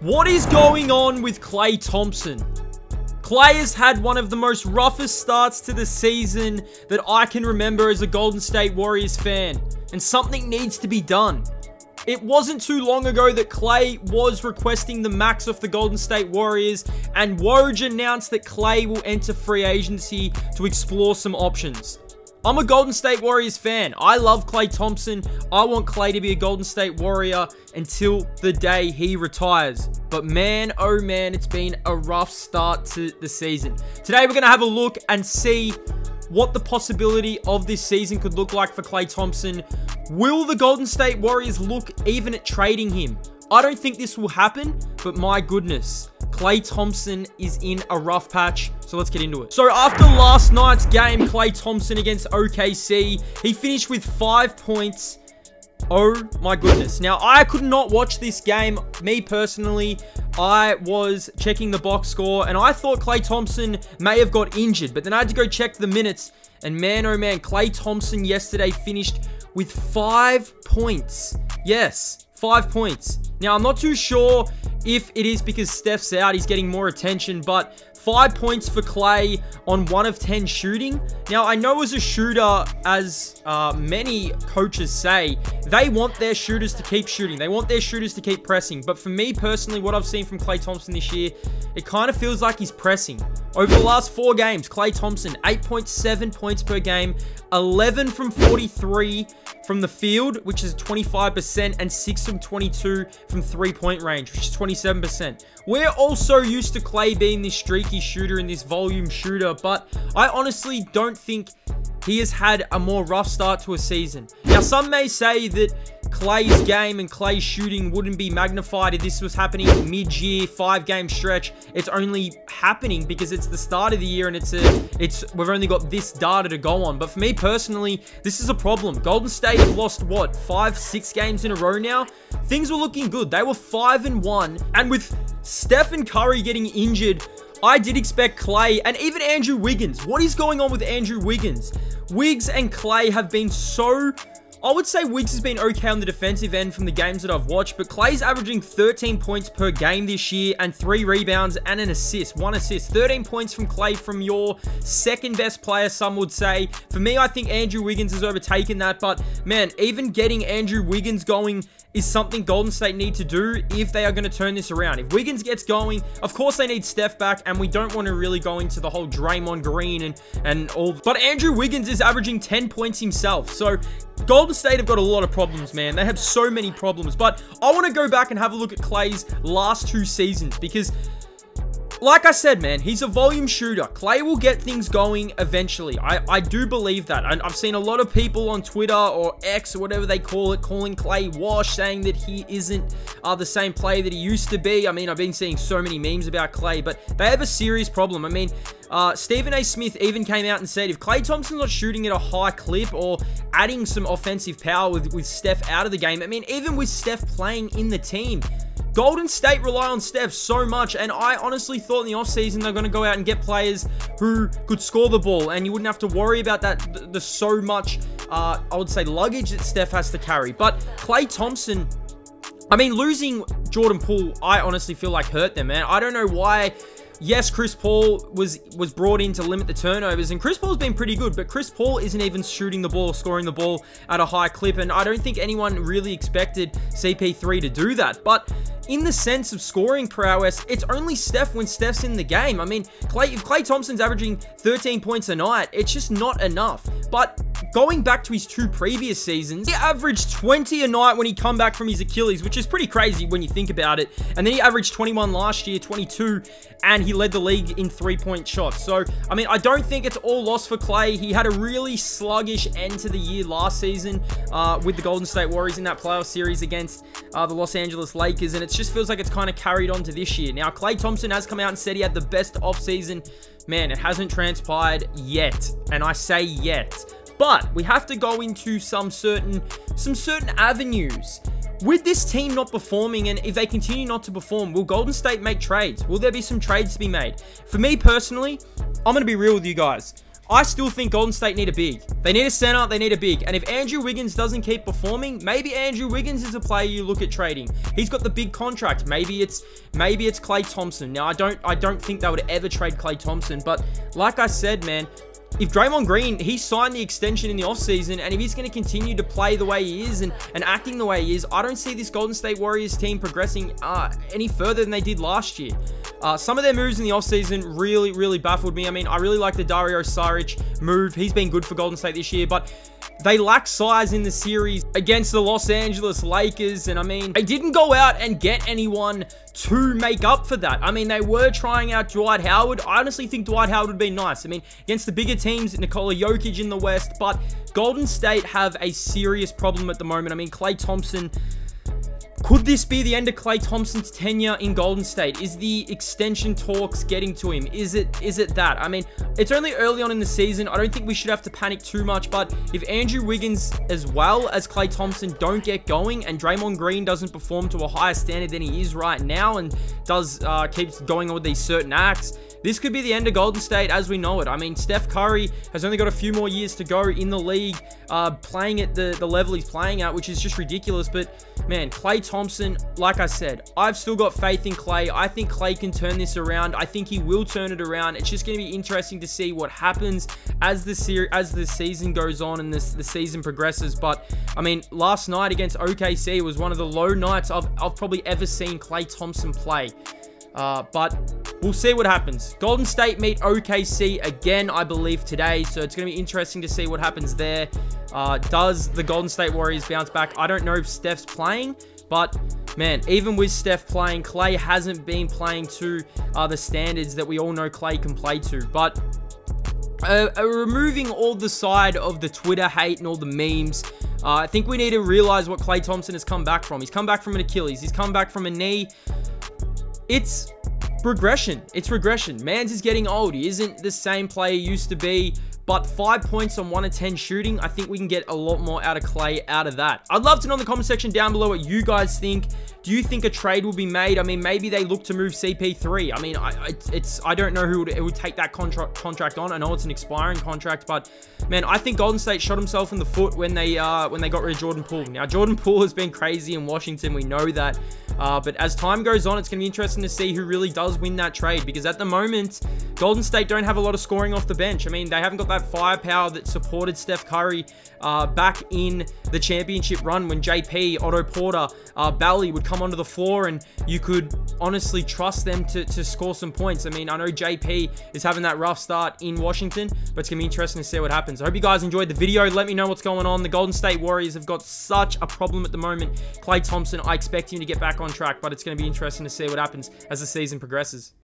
What is going on with Klay Thompson? Klay has had one of the most roughest starts to the season that I can remember as a Golden State Warriors fan, and something needs to be done. It wasn't too long ago that Klay was requesting the max off the Golden State Warriors, and Woj announced that Klay will enter free agency to explore some options. I'm a Golden State Warriors fan. I love Klay Thompson. I want Klay to be a Golden State Warrior until the day he retires. But man, oh man, it's been a rough start to the season. Today, we're going to have a look and see what the possibility of this season could look like for Klay Thompson. Will the Golden State Warriors look even at trading him? I don't think this will happen, but my goodness, Klay Thompson is in a rough patch, so let's get into it. So after last night's game, Klay Thompson against OKC, he finished with 5 points. Oh my goodness. Now, I could not watch this game. Me personally, I was checking the box score, and I thought Klay Thompson may have got injured, but then I had to go check the minutes, and man, oh man, Klay Thompson yesterday finished with 5 points. Yes, 5 points. Now, I'm not too sure if it is because Steph's out, he's getting more attention, but 5 points for Klay on 1 of 10 shooting. Now, I know as a shooter, as many coaches say, they want their shooters to keep shooting. They want their shooters to keep pressing. But for me personally, what I've seen from Klay Thompson this year, it kind of feels like he's pressing. Over the last 4 games, Klay Thompson, 8.7 points per game, 11 from 43 from the field, which is 25%, and 6 from 22 from 3-point range, which is 27%. We're also used to Klay being this streaky shooter and this volume shooter, but I honestly don't think he has had a more rough start to a season. Now, some may say that Klay's game and Klay's shooting wouldn't be magnified if this was happening mid-year, 5-game stretch. It's only happening because it's the start of the year and we've only got this data to go on. But for me personally, this is a problem. Golden State have lost, what, 5-6 games in a row now? Things were looking good. They were 5-1, and with Steph and Curry getting injured, I did expect Klay and even Andrew Wiggins. What is going on with Andrew Wiggins? Wiggs and Klay have been so... I would say Wiggs has been okay on the defensive end from the games that I've watched, but Klay's averaging 13 points per game this year and 3 rebounds and an assist, 1 assist. 13 points from Klay, from your second best player, some would say. For me, I think Andrew Wiggins has overtaken that, but man, even getting Andrew Wiggins going is something Golden State need to do if they are going to turn this around. If Wiggins gets going, of course they need Steph back, and we don't want to really go into the whole Draymond Green and all. But Andrew Wiggins is averaging 10 points himself, so Golden State have got a lot of problems, man. They have so many problems, but I want to go back and have a look at Klay's last 2 seasons because, like I said, man, he's a volume shooter. Klay will get things going eventually. I do believe that. And I've seen a lot of people on Twitter or X or whatever they call it, calling Klay washed, saying that he isn't the same player that he used to be. I mean, I've been seeing so many memes about Klay, but they have a serious problem. I mean, Stephen A. Smith even came out and said if Klay Thompson's not shooting at a high clip or adding some offensive power with Steph out of the game, I mean, even with Steph playing in the team, Golden State rely on Steph so much, and I honestly thought in the offseason they're going to go out and get players who could score the ball, and you wouldn't have to worry about that, the so much, I would say, luggage that Steph has to carry. But Klay Thompson, I mean, losing Jordan Poole, I honestly feel like hurt them, man. I don't know why. Yes, Chris Paul was brought in to limit the turnovers, and Chris Paul's been pretty good, but Chris Paul isn't even shooting the ball, scoring the ball at a high clip, and I don't think anyone really expected CP3 to do that. But in the sense of scoring prowess, it's only Steph when Steph's in the game. I mean, if Klay Thompson's averaging 13 points a night, it's just not enough. But going back to his 2 previous seasons, he averaged 20 a night when he come back from his Achilles, which is pretty crazy when you think about it. And then he averaged 21 last year, 22, and he led the league in 3-point shots. So, I mean, I don't think it's all lost for Klay. He had a really sluggish end to the year last season with the Golden State Warriors in that playoff series against the Los Angeles Lakers, and it just feels like it's kind of carried on to this year. Now, Klay Thompson has come out and said he had the best offseason. Man, it hasn't transpired yet, and I say yet. But we have to go into some certain avenues. With this team not performing, and if they continue not to perform, will Golden State make trades? Will there be some trades to be made? For me personally, I'm going to be real with you guys. I still think Golden State need a big. They need a center, they need a big. And if Andrew Wiggins doesn't keep performing, maybe Andrew Wiggins is a player you look at trading. He's got the big contract. Maybe it's Klay Thompson. Now, I don't think they would ever trade Klay Thompson, but like I said, man, if Draymond Green, he signed the extension in the offseason, and if he's going to continue to play the way he is and acting the way he is, I don't see this Golden State Warriors team progressing any further than they did last year. Some of their moves in the offseason really baffled me. I mean, I really like the Dario Saric move. He's been good for Golden State this year, but they lack size in the series against the Los Angeles Lakers. And I mean, they didn't go out and get anyone to make up for that. I mean, they were trying out Dwight Howard. I honestly think Dwight Howard would be nice. I mean, against the bigger teams, Nikola Jokic in the West, but Golden State have a serious problem at the moment. I mean, Klay Thompson, could this be the end of Klay Thompson's tenure in Golden State? Is the extension talks getting to him? Is it that? I mean, it's only early on in the season. I don't think we should have to panic too much, but if Andrew Wiggins as well as Klay Thompson don't get going and Draymond Green doesn't perform to a higher standard than he is right now and keeps going on with these certain acts, this could be the end of Golden State as we know it. I mean, Steph Curry has only got a few more years to go in the league, playing at the level he's playing at, which is just ridiculous. But man, Klay Thompson, like I said, I've still got faith in Klay. I think Klay can turn this around. I think he will turn it around. It's just going to be interesting to see what happens as the season goes on and the season progresses. But I mean, last night against OKC was one of the low nights I've probably ever seen Klay Thompson play. But we'll see what happens. Golden State meet OKC again, I believe, today. So it's going to be interesting to see what happens there. Does the Golden State Warriors bounce back? I don't know if Steph's playing, but man, even with Steph playing, Klay hasn't been playing to the standards that we all know Klay can play to. But removing all the side of the Twitter hate and all the memes, I think we need to realize what Klay Thompson has come back from. He's come back from an Achilles. He's come back from a knee. It's regression. It's regression. Mans is getting old. He isn't the same player he used to be. But 5 points on 1 of 10 shooting, I think we can get a lot more out of Klay out of that. I'd love to know in the comment section down below what you guys think. Do you think a trade will be made? I mean, maybe they look to move CP3. I mean, I don't know who would take that contract on. I know it's an expiring contract, but man, I think Golden State shot himself in the foot when they got rid of Jordan Poole. Now, Jordan Poole has been crazy in Washington. We know that. But as time goes on, it's going to be interesting to see who really does win that trade, because at the moment, Golden State don't have a lot of scoring off the bench. I mean, they haven't got that firepower that supported Steph Curry back in the championship run when JP, Otto Porter, Bally would come onto the floor and you could honestly trust them to score some points. I mean, I know JP is having that rough start in Washington, but it's going to be interesting to see what happens. I hope you guys enjoyed the video. Let me know what's going on. The Golden State Warriors have got such a problem at the moment. Klay Thompson, I expect him to get back on track, but it's going to be interesting to see what happens as the season progresses.